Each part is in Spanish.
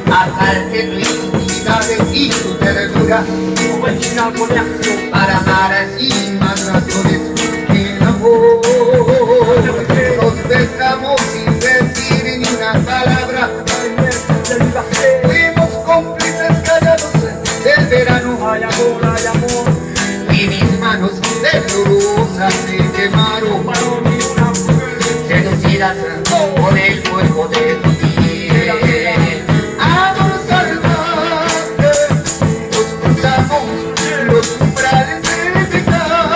Asaltetuidad y su ternura, original conexión para amar así más razones que el amor. Nos besamos sin decir ni una palabra, fuimos cómplices callados del verano. Hay amor, hay amor. Y mis manos temblorosas se quemaron, seducidas por el fuego de tu piel. Amor salvaje, nos cruzamos los umbrales del pecado.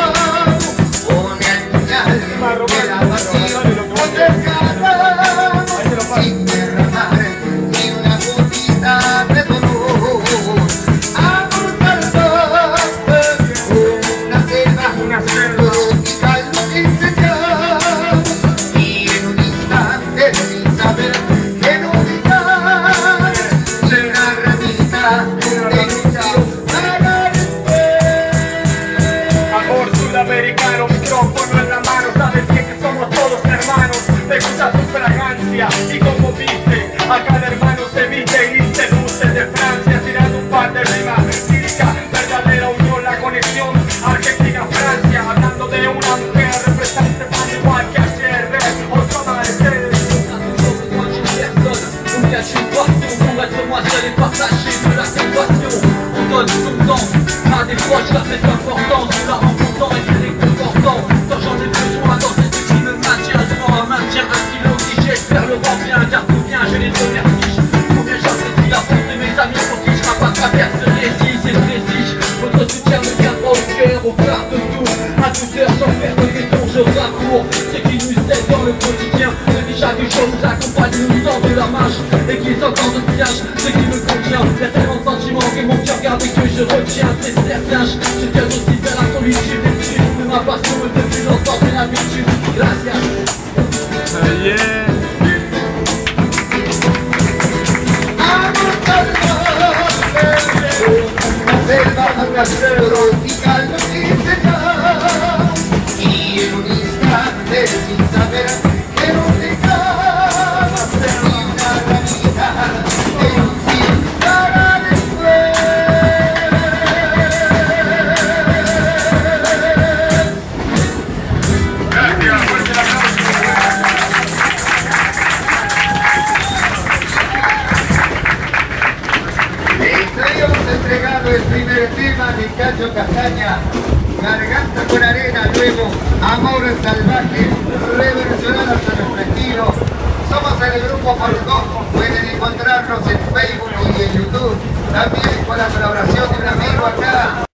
Pone al final de la pasión, nos desgarramos sin derramar ni una gotita de dolor. Amor salvaje, una selva tropical nos incendiamos, y en un instante sin saber que no ubicar, sin una ramita de ilusión para después. Amor sudamericano, micrófono en la mano, sabes bien que somos todos hermanos. Te gusta tu fragancia y como viste, a cada hermano se viste y seduce de Francia, tirando un par de rimas lírica, verdadera unión, la conexión Argentina-Francia, hablando de una mujer, representante tan igual que ayer, otro amanecer. Pour être moi seul et partager de la compassion. On donne son temps à des proches, la fête importante. En la rencontrant et c'est réconfortant. Quand j'en ai besoin dans cette vie qui me maintient, je prends un maintien, un stylo qui j'espère le rend bien, car tout bien je les remercie. Combien j'apprécie la force de mes amis pour qui je rappe à travers ce récit, c'est précis. Votre soutien me viendra au cœur, au quart de tour. À toute heure sans faire de béton, je raccours. Ce qui nous aide dans le quotidien, le vie chaque jour nous accompagne, nous tend de la marche. Et qui est encore de piège, ce qui me contient. Il y a tellement de sentiments que mon cœur garde et que je retiens, c'est certain. Je tiens aussi vers la solitude et tu de ma passion me fait plus longtemps que l'habitude. Gracias. Yeah. Amor salvaje, una selva tropical nos incendiamos, y en un instante sin saber que nos dejamos, ni una ramita de ilusión para después. Gracias, fuerte el aplauso. Hemos entregado el primer tema de Cacho Castaña, Garganta con arena, luego Amor salvaje, reversionado a nuestro estilo. Somos el grupo Con, pueden encontrarnos en Facebook y en YouTube, también con la colaboración de un amigo acá.